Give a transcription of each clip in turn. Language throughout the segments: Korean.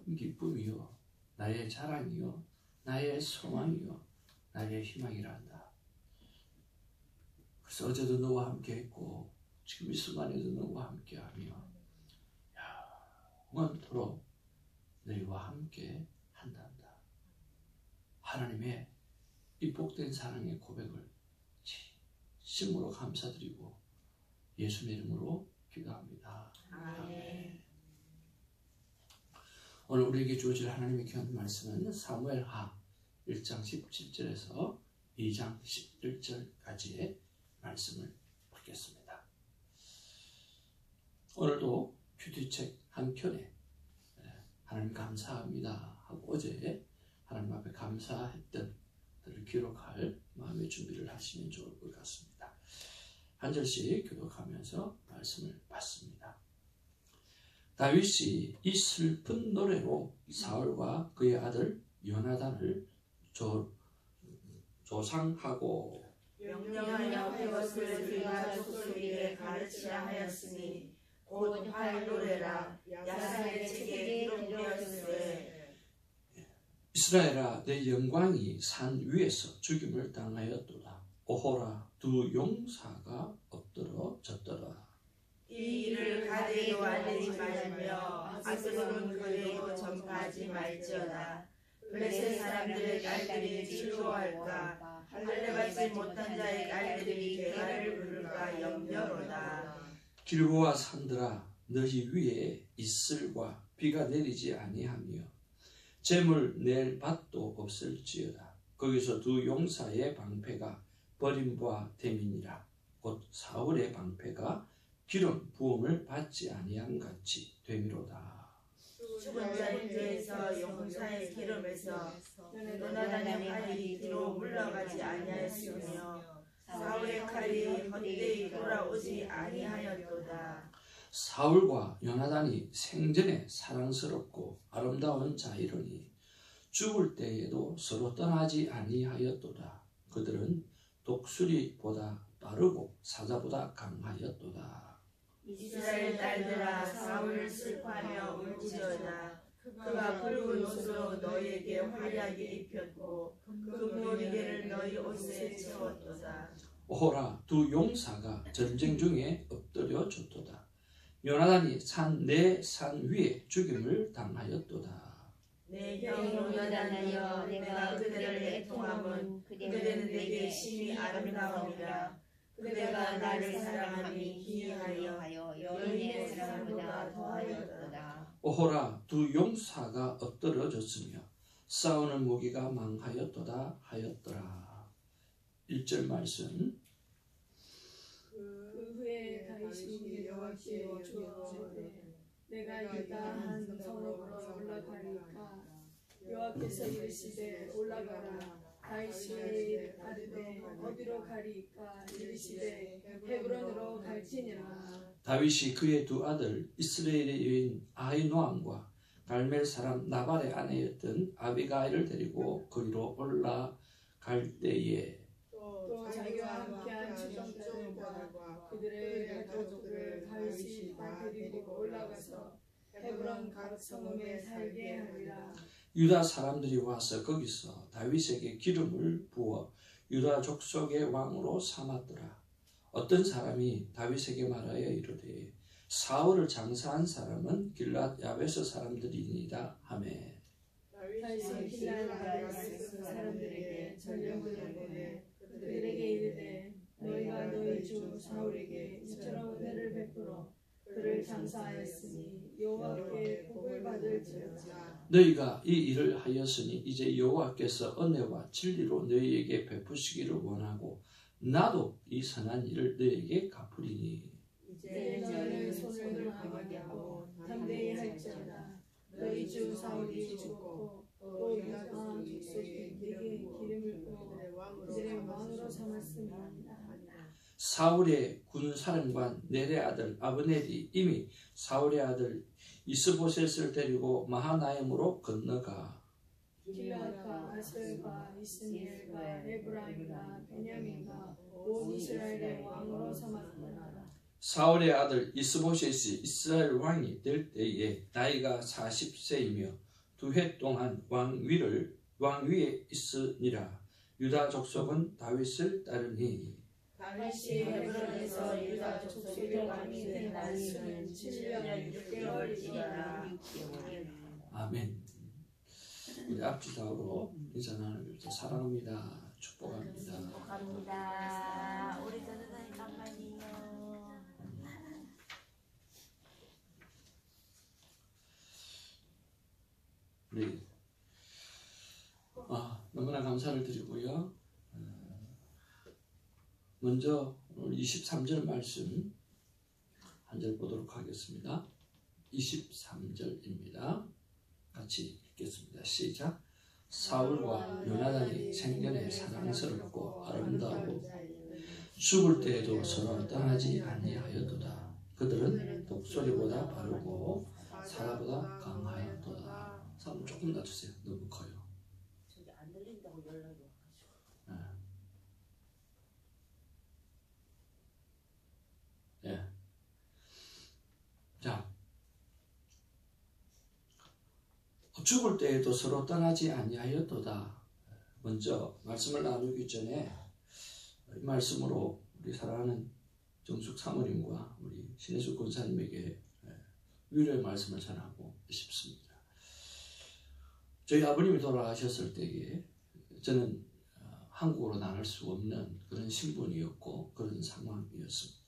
큰 기쁨이요 나의 자랑이요 나의 소망이요 나의 희망이라 한다. 그래서 어제도 너와 함께 했고 지금 이 순간에도 너와 함께 하며 영원토록 너희와 함께 한단다. 하나님의 이 복된 사랑의 고백을 진심으로 감사드리고 예수님 이름으로 기도합니다. 아멘. 오늘 우리에게 주어질 하나님의 귀한 말씀은 사무엘하 1장 17절에서 2장 11절까지의 말씀을 읽겠습니다. 오늘도 큐티책 한 편에 하나님 감사합니다 하고 어제 하나님 앞에 감사했던 것들을 기록할 마음의 준비를 하시면 좋을 것 같습니다. 한 절씩 교독하면서 말씀을 받습니다. 다윗이 이 슬픈 노래로 사울과 그의 아들 요나단을 조상하고 명령하여 그것을 그가 족속에게 가르치라 하였으니 곧 활 노래라. 야사의 책에 기록되었으되 이스라엘아 내 영광이 산 위에서 죽임을 당하였도다. 오호라 두 용사가 엎드러졌더라. 이 일을 가데에도 알리지 말며 아스론은 그에게도 전파하지 말지어다. 블레셋 사람들의 딸들이 즐거워할까. 할례받지 못한 자의 딸들이 괴가를 부를까 염려로다. 길보아 산들아 너희 위에 이슬과 비가 내리지 아니하며 재물 낼 밭도 없을지어다. 거기서 두 용사의 방패가 버림과 됨이니라. 곧 사울의 방패가 기름 부음을 받지 아니한 같이 됨이로다. 죽은 자의 뼈에서 용사의 기름에서 요나단의 칼이 뒤로 물러가지 아니하였으며 사울의 칼이 헛되이 돌아오지 아니하였도다. 사울과 요나단이 생전에 사랑스럽고 아름다운 자이러니 죽을 때에도 서로 떠나지 아니하였도다. 그들은 독수리보다 빠르고 사자보다 강하였도다. 이스라엘 딸들아 사울을 슬퍼하며 울지어다. 그가 붉은 옷으로 너희에게 활약이 입혔고 금노리개를 너희 옷에 채웠도다. 오호라 두 용사가 전쟁 중에 엎드려 졌도다. 요나단이 내 산 위에 죽임을 당하였도다. 내 형 요나단이여 내가 그들을 애통함은 그들은 내게 심히 아름다움이라. 그대가 나를 사랑함이 기이하여 여인의 사랑보다 더하였도다. 오호라 두 용사가 엎드러졌으며 싸우는 무기가 망하였도다 하였더라. 1절 말씀. 그 후에 다윗이 여호와께 여쭈었되 내가 유다 한 성읍으로 올라가리까. 여호와께서 이르시되 올라가라. 다윗이 아르되 어디로 가리까. 이르시되 헤브론으로 갈지니라. 다윗이 그의 두 아들 이스라엘의 여인 아히노암과 갈멜 사람 나발의 아내였던 아비가일을 데리고 거기로 올라갈 때에 또 자기와 함께한 추종자들과 그들의 가족들을 다윗이 다 데리고 올라가서 헤브론 각 성읍에 살게 하리라. 유다 사람들이 와서 거기서 다윗에게 기름을 부어 유다 족속의 왕으로 삼았더라. 어떤 사람이 다윗에게 말하여 이르되 사울을 장사한 사람은 길랏 야베스 사람들이니이다 하매 다윗이 길랏 야베스 사람들에게 전령을 보내 그들에게 이르되 너희가 너희 주 사울에게 이처럼 은혜를 베풀어 그를 장사하였으니 여호와께 복을 받을지어다. 너희가 이 일을 하였으니 이제 여호와께서 은혜와 진리로 너희에게 베푸시기를 원하고 나도 이 선한 일을 너희에게 갚으리니 이제 너희는 손을 강하게 하고 담대히 할지어다. 너희 주 사울이 죽고 또 유다 족속이 네게 기름을 부어 그들의 왕으로 삼았습니다. 사울의 군사령관 넬의 아들 아브넬이 이미 사울의 아들 이스보셋을 데리고 마하나임으로 건너가 길앗과 아셀과 이스마엘과 에브라임과 베냐민과 온 이스라엘의 왕으로 삼았더라. 사울의 아들 이스보셋이 이스라엘 왕이 될 때에 나이가 40세이며 두 해 동안 왕 위에 있으니라. 유다 족속은 다윗을 따르니. 다윗이 헤브론에서 유다 족속의 왕이 된 날수는 7년 6개월이라. 아멘. 우리 앞지도하고 인사 나누면서 사랑합니다. 축복합니다. 축복합니다. 우리 전도사님 잠깐만요. 네. 너무나 감사를 드리고요. 먼저 오늘 23절 말씀 한 절 보도록 하겠습니다. 23절입니다. 같이 읽겠습니다. 시작. 사울과 요나단이 생전에 사랑스럽고 아름다워 죽을 때에도 서로 떠나지 아니하였도다. 그들은 독수리보다 빠르고 사라보다 강하였도다. 사람 조금 낮추세요. 너무 커요. 저기 안 들린다고 연락이 와가지고. 예. 자, 죽을 때에도 서로 떠나지 아니하였도다. 먼저 말씀을 나누기 전에 이 말씀으로 우리 사랑하는 정숙 사모님과 우리 신혜숙 권사님에게 위로의 말씀을 전하고 싶습니다. 저희 아버님이 돌아가셨을 때에 저는 한국으로 나갈 수 없는 그런 신분이었고 그런 상황이었습니다.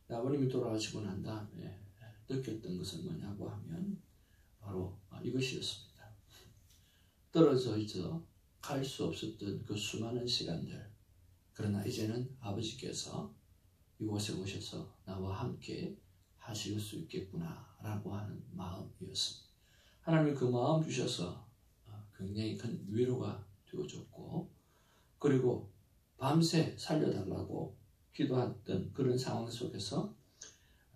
아버님이 돌아가시고 난 다음에 느꼈던 것은 뭐냐고 하면 바로 이것이었습니다. 떨어져 있어 갈 수 없었던 그 수많은 시간들, 그러나 이제는 아버지께서 이곳에 오셔서 나와 함께 하실 수 있겠구나 라고 하는 마음이었습니다. 하나님이 그 마음 주셔서 굉장히 큰 위로가 되어졌고, 그리고 밤새 살려달라고 기도했던 그런 상황 속에서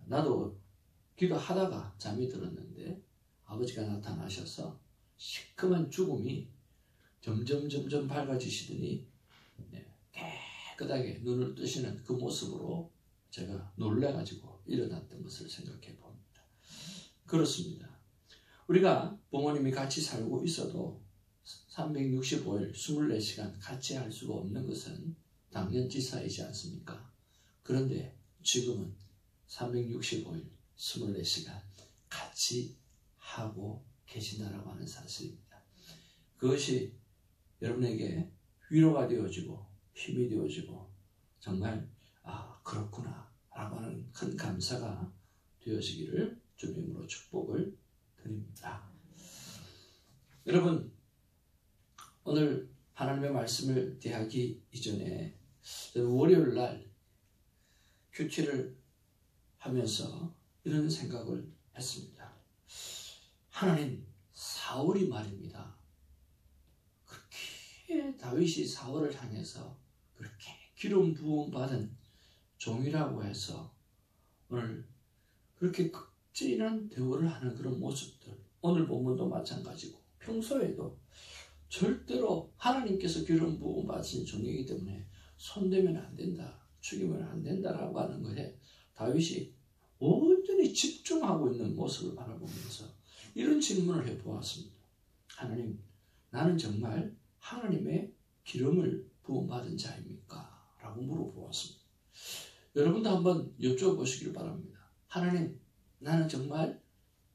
나도 기도하다가 잠이 들었는데 아버지가 나타나셔서 시큼한 죽음이 점점 밝아지시더니 깨끗하게 눈을 뜨시는 그 모습으로 제가 놀래가지고 일어났던 것을 생각해 봅니다. 그렇습니다. 우리가 부모님이 같이 살고 있어도 365일 24시간 같이 할 수가 없는 것은 당연지사이지 않습니까? 그런데 지금은 365일 24시간 같이 하고 계신다라고 하는 사실입니다. 그것이 여러분에게 위로가 되어지고 힘이 되어지고 정말 그렇구나 라고 하는 큰 감사가 되어지기를 주님으로 축복을 드립니다. 여러분, 오늘 하나님의 말씀을 대하기 이전에 월요일 날 큐티를 하면서 이런 생각을 했습니다. 하나님, 사울이 말입니다. 그렇게 다윗이 사울을 향해서 그렇게 기름 부음 받은 종이라고 해서 오늘 그렇게 극진한 대우를 하는 그런 모습들, 오늘 본문도 마찬가지고 평소에도 절대로 하나님께서 기름 부음 받으신 종이기 때문에 손대면 안 된다, 죽이면 안 된다라고 하는 것에 다윗이 온전히 집중하고 있는 모습을 바라보면서 이런 질문을 해보았습니다. 하나님, 나는 정말 하나님의 기름을 부음받은 자입니까? 라고 물어보았습니다. 여러분도 한번 여쭤보시길 바랍니다. 하나님, 나는 정말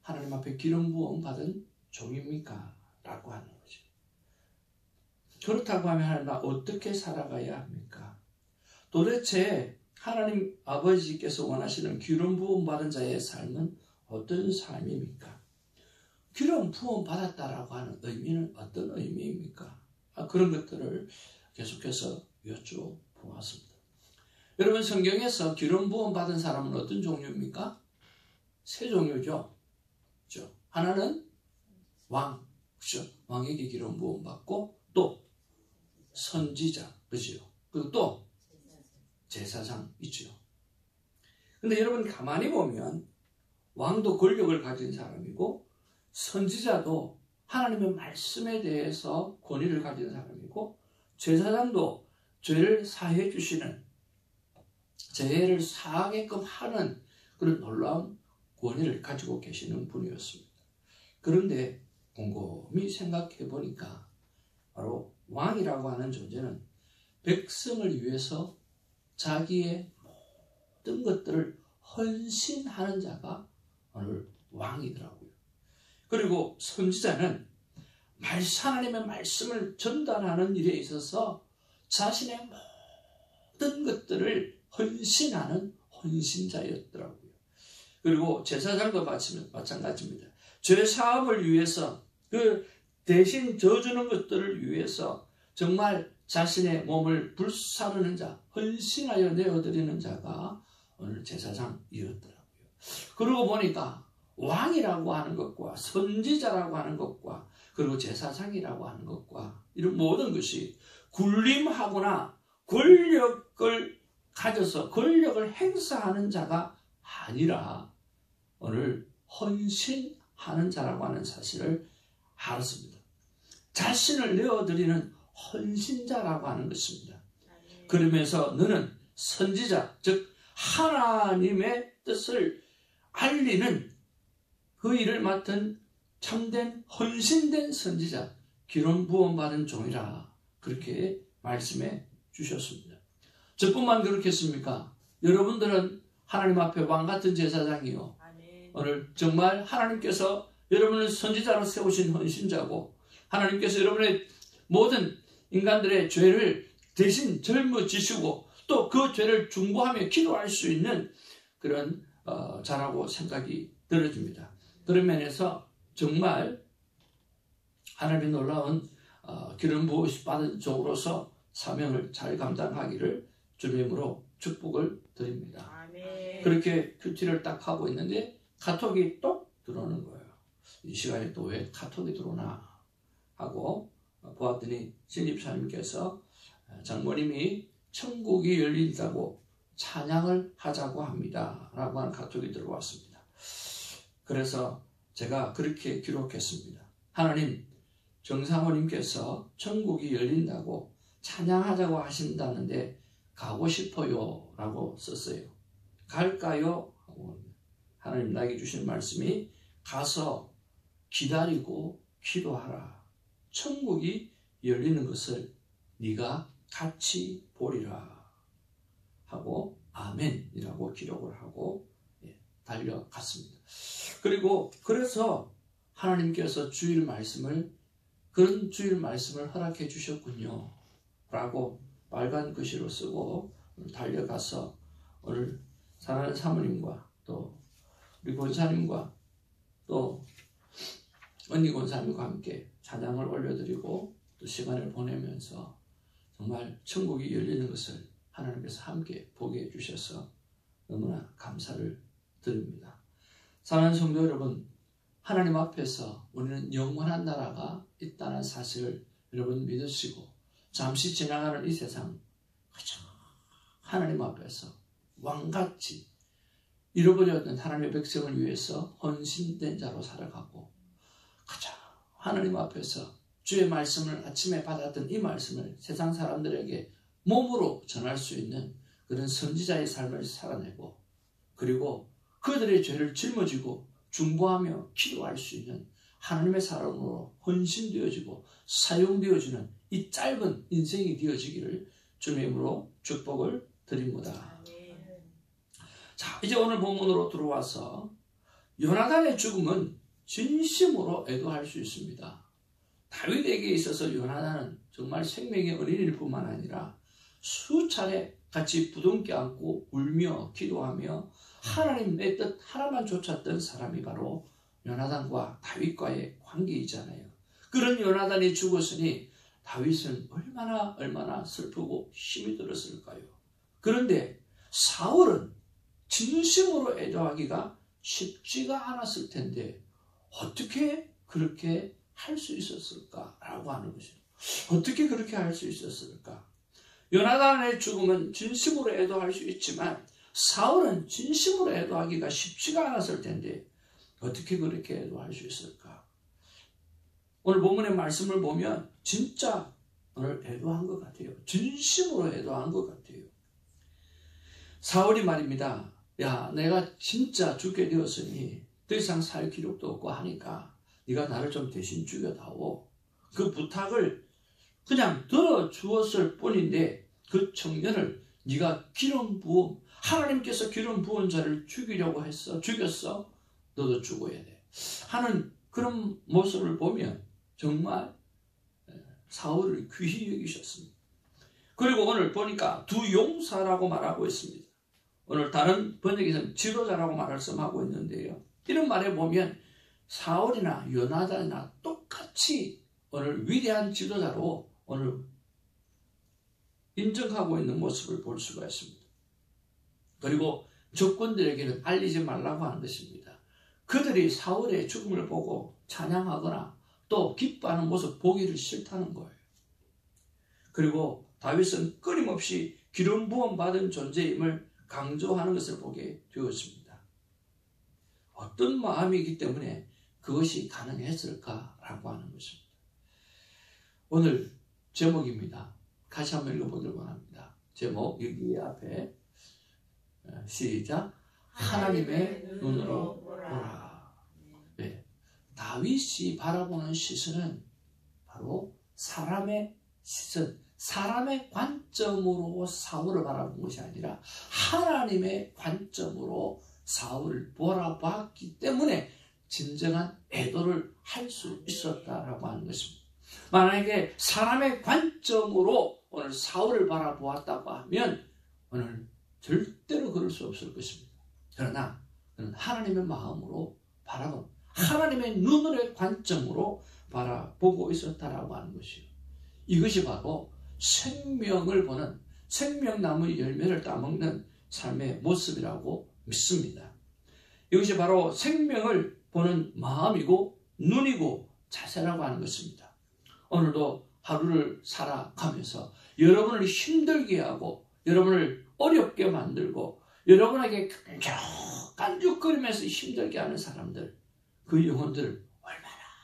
하나님 앞에 기름 부음 받은 종입니까? 라고 하는 거죠. 그렇다고 하면 하나님, 나 어떻게 살아가야 합니까? 도대체 하나님 아버지께서 원하시는 기름 부음 받은 자의 삶은 어떤 삶입니까? 기름 부음 받았다라고 하는 의미는 어떤 의미입니까? 그런 것들을 계속해서 여쭤보았습니다. 여러분, 성경에서 기름 부음 받은 사람은 어떤 종류입니까? 세 종류죠. 그렇죠? 하나는 왕, 그렇죠? 왕에게 기름 부음 받고, 또 선지자, 그렇죠? 그리고 또 제사장 있죠. 근데 여러분 가만히 보면 왕도 권력을 가진 사람이고 선지자도 하나님의 말씀에 대해서 권위를 가진 사람이고 제사장도 죄를 사해 주시는, 죄를 사하게끔 하는 그런 놀라운 권위를 가지고 계시는 분이었습니다. 그런데 곰곰이 생각해 보니까 바로 왕이라고 하는 존재는 백성을 위해서 자기의 모든 것들을 헌신하는 자가 오늘 왕이더라고요. 그리고 선지자는 하나님의 말씀을 전달하는 일에 있어서 자신의 모든 것들을 헌신하는 헌신자였더라고요. 그리고 제사장도 마찬가지입니다. 죄 사함을 위해서 그 대신 져주는 것들을 위해서 정말 자신의 몸을 불사르는 자, 헌신하여 내어드리는 자가 오늘 제사장이었더라고요. 그러고 보니까 왕이라고 하는 것과 선지자라고 하는 것과 그리고 제사장이라고 하는 것과 이런 모든 것이 군림하거나 권력을 가져서 권력을 행사하는 자가 아니라 오늘 헌신하는 자라고 하는 사실을 알았습니다. 자신을 내어드리는 헌신자라고 하는 것입니다. 그러면서 너는 선지자, 즉 하나님의 뜻을 알리는 그 일을 맡은 참된 헌신된 선지자, 기름 부음 받은 종이라 그렇게 말씀해 주셨습니다. 저뿐만 그렇겠습니까? 여러분들은 하나님 앞에 왕같은 제사장이요. 오늘 정말 하나님께서 여러분을 선지자로 세우신 헌신자고 하나님께서 여러분의 모든 인간들의 죄를 대신 짊어지시고 또 그 죄를 중보하며 기도할 수 있는 그런 자라고 생각이 들어집니다. 그런 면에서 정말 하나님의 놀라운 기름 부음 받은 종으로서 사명을 잘 감당하기를 주님으로 축복을 드립니다. 아멘. 그렇게 큐티를 딱 하고 있는데 카톡이 똑 들어오는 거예요. 이 시간에 또 왜 카톡이 들어오나 하고 보았더니 신입사님께서 장모님이 천국이 열린다고 찬양을 하자고 합니다 라고 하는 카톡이 들어왔습니다. 그래서 제가 그렇게 기록했습니다. 하나님, 정상호님께서 천국이 열린다고 찬양하자고 하신다는데 가고 싶어요 라고 썼어요. 갈까요? 하나님 나에게 주신 말씀이 가서 기다리고 기도하라. 천국이 열리는 것을 네가 같이 보리라 하고 아멘이라고 기록을 하고 달려갔습니다. 그리고 그래서 하나님께서 그런 주일 말씀을 허락해 주셨군요 라고 빨간 글씨로 쓰고 달려가서 오늘 사랑하는 사모님과 또 우리 권사님과 또 언니 권사님과 함께 찬양을 올려드리고 또 시간을 보내면서 정말 천국이 열리는 것을 하나님께서 함께 보게 해주셔서 너무나 감사를 드립니다. 사랑하는 성도 여러분, 하나님 앞에서 우리는 영원한 나라가 있다는 사실을 여러분 믿으시고 잠시 지나가는 이 세상 그저 하나님 앞에서 왕같이 잃어버렸던 하나님의 백성을 위해서 헌신된 자로 살아가고 그저 하나님 앞에서 주의 말씀을 아침에 받았던 이 말씀을 세상 사람들에게 몸으로 전할 수 있는 그런 선지자의 삶을 살아내고 그리고 그들의 죄를 짊어지고 중보하며 기도할 수 있는 하나님의 사람으로 헌신되어지고 사용되어지는 이 짧은 인생이 되어지기를 주님의 이름으로 축복을 드립니다. 자, 이제 오늘 본문으로 들어와서 요나단의 죽음은 진심으로 애도할 수 있습니다. 다윗에게 있어서 요나단은 정말 생명의 어린이일 뿐만 아니라 수차례 같이 부둥켜 안고 울며 기도하며 하나님의 뜻 하나만 쫓았던 사람이 바로 요나단과 다윗과의 관계이잖아요. 그런 요나단이 죽었으니 다윗은 얼마나 슬프고 힘이 들었을까요? 그런데 사울은 진심으로 애도하기가 쉽지가 않았을 텐데 어떻게 그렇게 할 수 있었을까라고 하는 것이죠. 어떻게 그렇게 할 수 있었을까? 요나단의 죽음은 진심으로 애도할 수 있지만 사울은 진심으로 애도하기가 쉽지가 않았을 텐데 어떻게 그렇게 애도할 수 있을까? 오늘 본문의 말씀을 보면 진짜 오늘 애도한 것 같아요. 진심으로 애도한 것 같아요. 사울이 말입니다. 야, 내가 진짜 죽게 되었으니 더 이상 살 기력도 없고 하니까 네가 나를 좀 대신 죽여다오. 그 부탁을 그냥 들어주었을 뿐인데 그 청년을 네가 기름 부음, 하나님께서 기름 부은 자를 죽이려고 했어. 죽였어. 너도 죽어야 돼. 하는 그런 모습을 보면 정말 사울을 귀히 여기셨습니다. 그리고 오늘 보니까 두 용사라고 말하고 있습니다. 오늘 다른 번역에서는 지도자라고 말씀하고 있는데요. 이런 말에 보면 사울이나 요나단이나 똑같이 오늘 위대한 지도자로 오늘 인정하고 있는 모습을 볼 수가 있습니다. 그리고 적군들에게는 알리지 말라고 하는 것입니다. 그들이 사울의 죽음을 보고 찬양하거나 또 기뻐하는 모습 보기를 싫다는 거예요. 그리고 다윗은 끊임없이 기름 부음 받은 존재임을 강조하는 것을 보게 되었습니다. 어떤 마음이기 때문에 그것이 가능했을까라고 하는 것입니다. 오늘 제목입니다. 같이 한번 읽어보도록 합니다. 제목 여기 앞에 시작. 하나님의 눈으로 보라. 네. 다윗이 바라보는 시선은 바로 사람의 시선, 사람의 관점으로 사울을 바라본 것이 아니라 하나님의 관점으로 사울을 바라봤기 때문에 진정한 애도를 할 수 있었다라고 하는 것입니다. 만약에 사람의 관점으로 오늘 사울을 바라보았다고 하면 오늘 절대로 그럴 수 없을 것입니다. 그러나 그는 하나님의 마음으로 바라본 하나님의 눈으로의 관점으로 바라보고 있었다라고 하는 것이요. 이것이 바로 생명을 보는 생명나무의 열매를 따먹는 삶의 모습이라고 믿습니다. 이것이 바로 생명을 보는 마음이고 눈이고 자세라고 하는 것입니다. 오늘도 하루를 살아가면서 여러분을 힘들게 하고 여러분을 어렵게 만들고 여러분에게 깐죽거리면서 힘들게 하는 사람들, 그 영혼들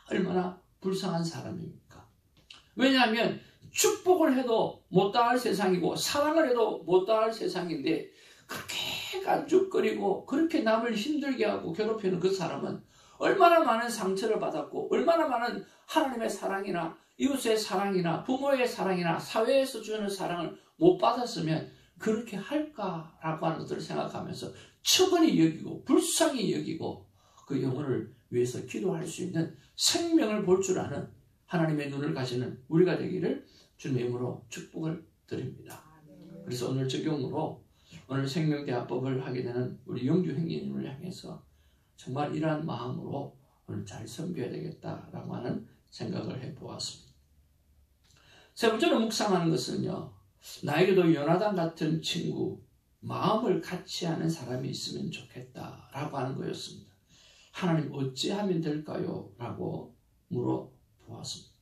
얼마나 불쌍한 사람입니까? 왜냐하면 축복을 해도 못 당할 세상이고 사랑을 해도 못 당할 세상인데 그렇게 깐죽거리고 그렇게 남을 힘들게 하고 괴롭히는 그 사람은 얼마나 많은 상처를 받았고 얼마나 많은 하나님의 사랑이나 이웃의 사랑이나 부모의 사랑이나 사회에서 주는 사랑을 못 받았으면 그렇게 할까라고 하는 것들을 생각하면서 처분히 여기고 불쌍히 여기고 그 영혼을 위해서 기도할 수 있는 생명을 볼 줄 아는 하나님의 눈을 가지는 우리가 되기를 주님의 이름으로 축복을 드립니다. 그래서 오늘 적용으로 오늘 생명대화법을 하게 되는 우리 영주 형님을 향해서 정말 이러한 마음으로 오늘 잘 섬겨야 되겠다라고 하는 생각을 해보았습니다. 세 번째로 묵상하는 것은요. 나에게도 요나단 같은 친구, 마음을 같이 하는 사람이 있으면 좋겠다라고 하는 거였습니다. 하나님 어찌하면 될까요? 라고 물어보았습니다.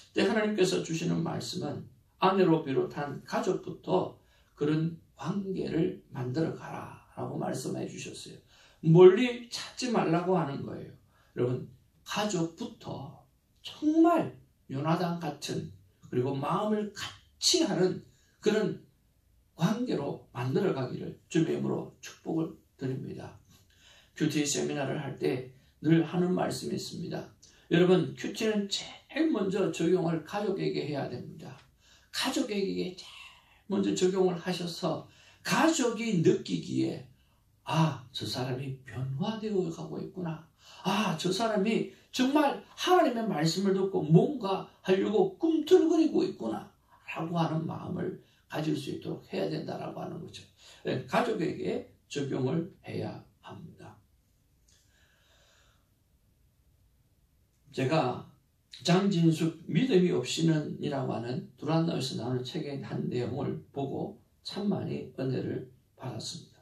그때 하나님께서 주시는 말씀은 아내로 비롯한 가족부터 그런 관계를 만들어 가라 라고 말씀해 주셨어요. 멀리 찾지 말라고 하는 거예요. 여러분, 가족부터 정말 요나단 같은 그리고 마음을 같이 하는 그런 관계로 만들어 가기를 주님의 이름으로 축복을 드립니다. 큐티 세미나를 할 때 늘 하는 말씀이 있습니다. 여러분, 큐티는 제일 먼저 적용을 가족에게 해야 됩니다. 가족에게 제일 먼저 적용을 하셔서 가족이 느끼기에 저 사람이 변화되어 가고 있구나. 저 사람이 정말 하나님의 말씀을 듣고 뭔가 하려고 꿈틀거리고 있구나 라고 하는 마음을 가질 수 있도록 해야 된다라고 하는 거죠. 가족에게 적용을 해야 합니다. 제가 장진숙 믿음이 없이는 이라고 하는 두란노에서 나오는 책의 한 내용을 보고 참 많이 은혜를 받았습니다.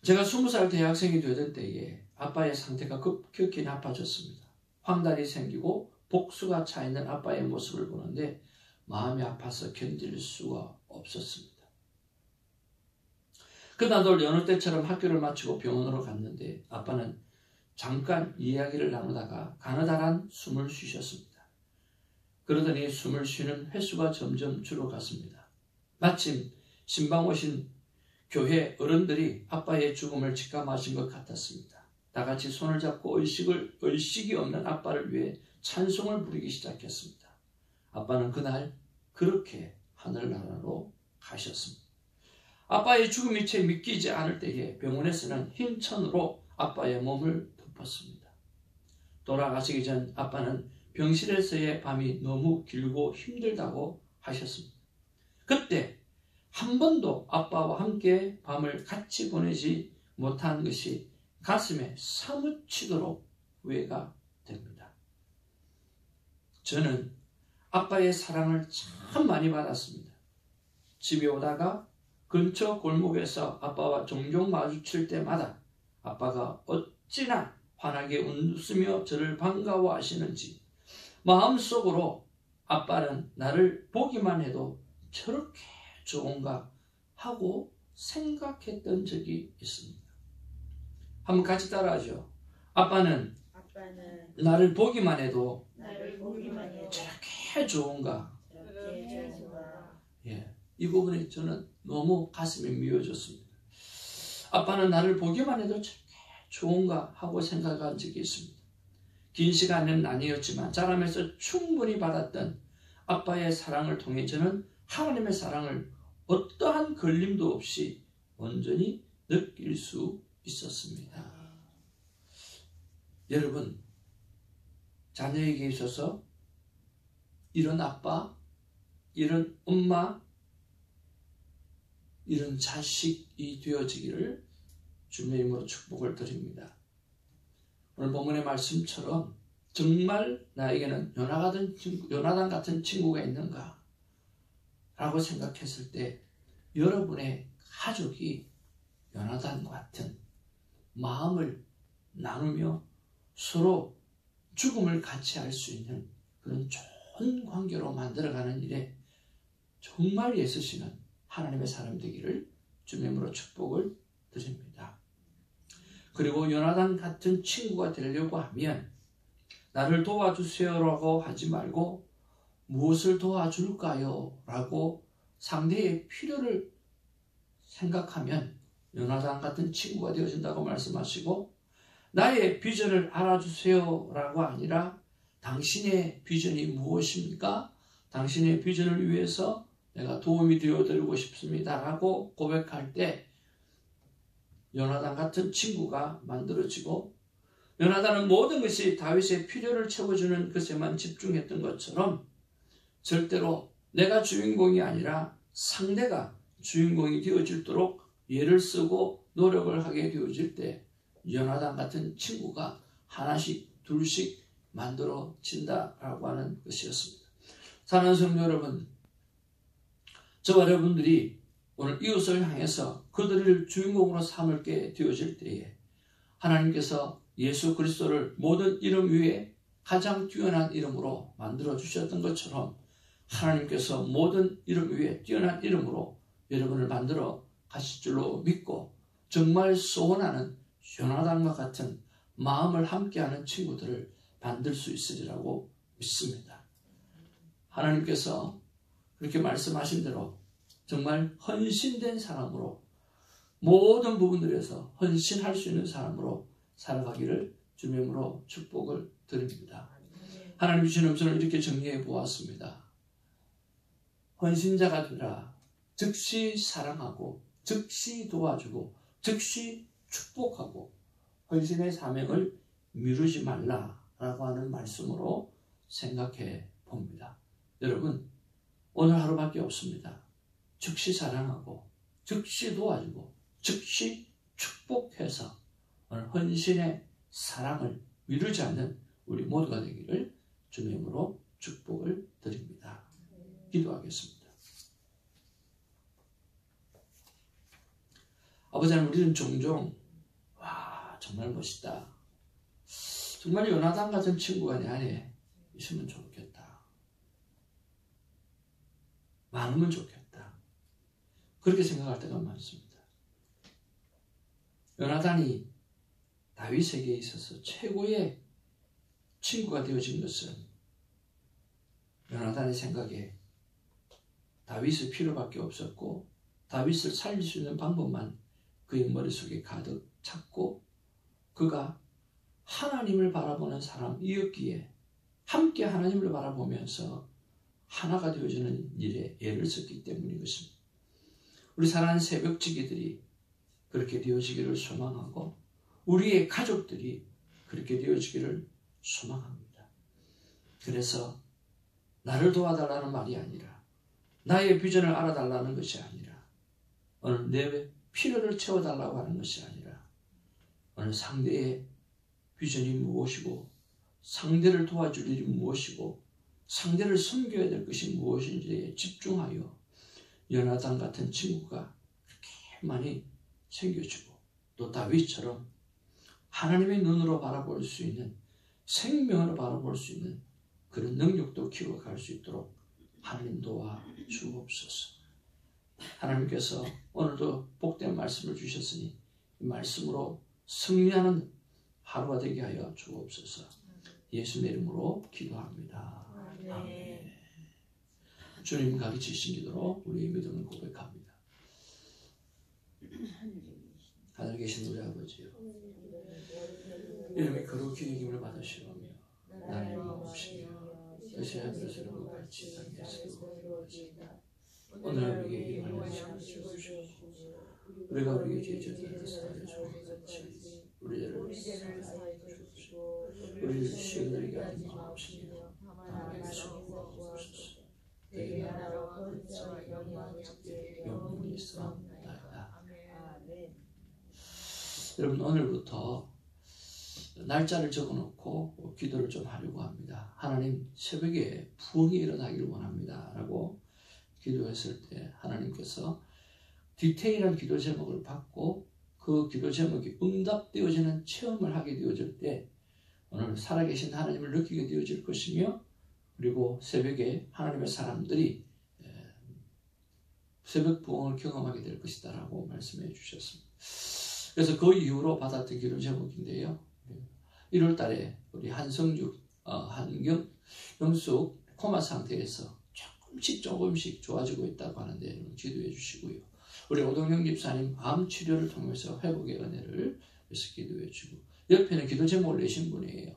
제가 20살 대학생이 되던 때에 아빠의 상태가 급격히 나빠졌습니다. 황달이 생기고 복수가 차 있는 아빠의 모습을 보는데 마음이 아파서 견딜 수가 없었습니다. 그날도 여느 때처럼 학교를 마치고 병원으로 갔는데 아빠는 잠깐 이야기를 나누다가 가느다란 숨을 쉬셨습니다. 그러더니 숨을 쉬는 횟수가 점점 줄어갔습니다. 마침 신방 오신 교회 어른들이 아빠의 죽음을 직감하신 것 같았습니다. 다 같이 손을 잡고 의식이 없는 아빠를 위해 찬송을 부르기 시작했습니다. 아빠는 그날 그렇게 하늘나라로 가셨습니다. 아빠의 죽음이 채 믿기지 않을 때에 병원에서는 흰 천으로 아빠의 몸을 덮었습니다. 돌아가시기 전 아빠는 병실에서의 밤이 너무 길고 힘들다고 하셨습니다. 그때 한 번도 아빠와 함께 밤을 같이 보내지 못한 것이 가슴에 사무치도록 후회가 됩니다. 저는 아빠의 사랑을 참 많이 받았습니다. 집에 오다가 근처 골목에서 아빠와 종종 마주칠 때마다 아빠가 어찌나 환하게 웃으며 저를 반가워하시는지 마음속으로 아빠는 나를 보기만 해도 저렇게 좋은가 하고 생각했던 적이 있습니다. 한번 같이 따라하죠. 아빠는 나를 보기만 해도 저렇게 좋은가. 예, 이 부분이 저는 너무 가슴이 미어졌습니다. 아빠는 나를 보기만 해도 저렇게 좋은가 하고 생각한 적이 있습니다. 긴 시간은 아니었지만 자라면서 충분히 받았던 아빠의 사랑을 통해 저는 하나님의 사랑을 어떠한 걸림도 없이 온전히 느낄 수 있었습니다. 여러분, 자녀에게 있어서 이런 아빠, 이런 엄마, 이런 자식이 되어지기를 주님의 이름으로 축복을 드립니다. 오늘 본문의 말씀처럼 정말 나에게는 요나단 같은 친구가 있는가? 라고 생각했을 때 여러분의 가족이 요나단 같은 마음을 나누며 서로 죽음을 같이 할 수 있는 그런 좋은 관계로 만들어가는 일에 정말 애쓰시는 하나님의 사람 되기를 주님의 이름으로 축복을 드립니다. 그리고 요나단 같은 친구가 되려고 하면 나를 도와주세요라고 하지 말고 무엇을 도와줄까요? 라고 상대의 필요를 생각하면 요나단 같은 친구가 되어진다고 말씀하시고, 나의 비전을 알아주세요 라고 아니라 당신의 비전이 무엇입니까? 당신의 비전을 위해서 내가 도움이 되어드리고 싶습니다 라고 고백할 때 요나단 같은 친구가 만들어지고, 요나단은 모든 것이 다윗의 필요를 채워주는 것에만 집중했던 것처럼 절대로 내가 주인공이 아니라 상대가 주인공이 되어질도록 예를 쓰고 노력을 하게 되어질 때 요나단 같은 친구가 하나씩 둘씩 만들어진다라고 하는 것이었습니다. 사랑하는 성도 여러분, 저와 여러분들이 오늘 이웃을 향해서 그들을 주인공으로 삼을게 되어질 때에 하나님께서 예수 그리스도를 모든 이름 위에 가장 뛰어난 이름으로 만들어 주셨던 것처럼 하나님께서 모든 이름 위에 뛰어난 이름으로 여러분을 만들어 가실 줄로 믿고 정말 소원하는 요나단과 같은 마음을 함께하는 친구들을 만들 수 있으리라고 믿습니다. 하나님께서 그렇게 말씀하신 대로 정말 헌신된 사람으로 모든 부분들에서 헌신할 수 있는 사람으로 살아가기를 주님의 이름으로 축복을 드립니다. 하나님 주신 음성을 이렇게 정리해 보았습니다. 헌신자가 되라. 즉시 사랑하고 즉시 도와주고 즉시 축복하고 헌신의 사명을 미루지 말라라고 하는 말씀으로 생각해 봅니다. 여러분, 오늘 하루밖에 없습니다. 즉시 사랑하고 즉시 도와주고 즉시 축복해서 오늘 헌신의 사랑을 미루지 않는 우리 모두가 되기를 주님의 이름으로 축복을 드립니다. 기도하겠습니다. 아버지 하나님, 우리는 종종 정말 멋있다. 정말 요나단 같은 친구가 내 안에 있으면 좋겠다. 많으면 좋겠다. 그렇게 생각할 때가 많습니다. 요나단이 다윗에게 있어서 최고의 친구가 되어진 것은 요나단의 생각에 다윗의 필요밖에 없었고 다윗을 살릴 수 있는 방법만 그의 머릿속에 가득 찼고 그가 하나님을 바라보는 사람이었기에 함께 하나님을 바라보면서 하나가 되어지는 일에 애를 썼기 때문인 것입니다. 우리 사랑하는 새벽지기들이 그렇게 되어지기를 소망하고 우리의 가족들이 그렇게 되어지기를 소망합니다. 그래서 나를 도와달라는 말이 아니라 나의 비전을 알아달라는 것이 아니라 어느 내 필요를 채워달라고 하는 것이 아니라 어느 상대의 비전이 무엇이고 상대를 도와줄 일이 무엇이고 상대를 섬겨야 될 것이 무엇인지에 집중하여 요나단 같은 친구가 그렇게 많이 생겨주고 또 다윗처럼 하나님의 눈으로 바라볼 수 있는 생명으로 바라볼 수 있는 그런 능력도 키워갈 수 있도록 하나님 도와 주옵소서. 하나님께서 오늘도 복된 말씀을 주셨으니 이 말씀으로 승리하는 하루가 되게 하여 주옵소서. 예수님의 이름으로 기도합니다. 아멘. 주님 가르치신 기도로 우리의 믿음을 고백합니다. 하늘에 계신 우리 아버지요, 이름이 거룩히 여김을 받으시오며 나의 마음없이며 뜻이 하늘에서는 같이 땅에서도 오늘 우리에게 일어나는 시간을 주옵시고 우리가 우리에게 죄졌다는 사하여 주는 같이 우리를 사하여 주옵시고 우리를 시험들에게 하지 마옵시며 다만 예수 구하옵소서. 내게 나라와 권세와 영광이 영원히 있사옵나이다. 여러분, 오늘부터 날짜를 적어놓고 기도를 좀 하려고 합니다. 하나님, 새벽에 부흥이 일어나기를 원합니다 라고 기도했을 때 하나님께서 디테일한 기도 제목을 받고 그 기도 제목이 응답되어지는 체험을 하게 되어질 때 오늘 살아계신 하나님을 느끼게 되어질 것이며 그리고 새벽에 하나님의 사람들이 새벽 부흥을 경험하게 될 것이다 라고 말씀해 주셨습니다. 그래서 그 이후로 받았던 기도 제목인데요. 1월 달에 우리 한성주, 영숙 코마 상태에서 조금씩 좋아지고 있다고 하는데 기도해 주시고요. 우리 오동영 집사님 암 치료를 통해서 회복의 은혜를 위해서 기도해 주고 옆에는 기도 제목을 내신 분이에요.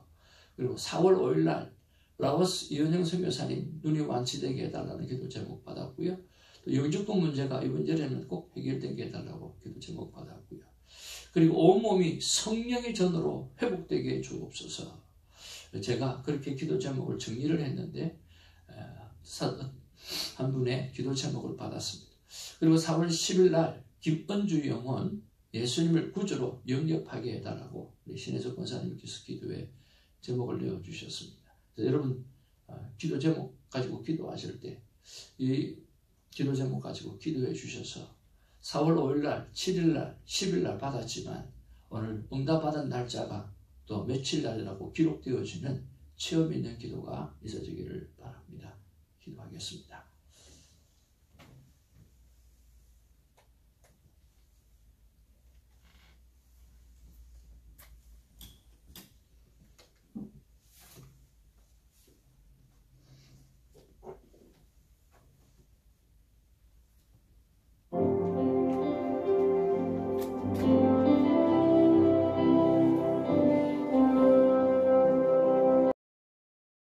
그리고 4월 5일 날 라오스 이은영 선교사님 눈이 완치되게 해달라는 기도 제목 받았고요. 또 영주권 문제가 이번 절에는 꼭 해결되게 해달라고 기도 제목 받았고요. 그리고 온몸이 성령의 전으로 회복되게 해주옵소서. 제가 그렇게 기도 제목을 정리를 했는데 한 분의 기도 제목을 받았습니다. 그리고 4월 10일 날 김은주 영혼 예수님을 구주로 영접하게 해달라고 우리 신혜석 권사님께서 기도에 제목을 내어주셨습니다. 여러분 기도 제목 가지고 기도하실 때 이 기도 제목 가지고 기도해 주셔서 4월 5일날, 7일날, 10일날 받았지만 오늘 응답받은 날짜가 또 며칠 날이라고 기록되어지는 체험 있는 기도가 있어지게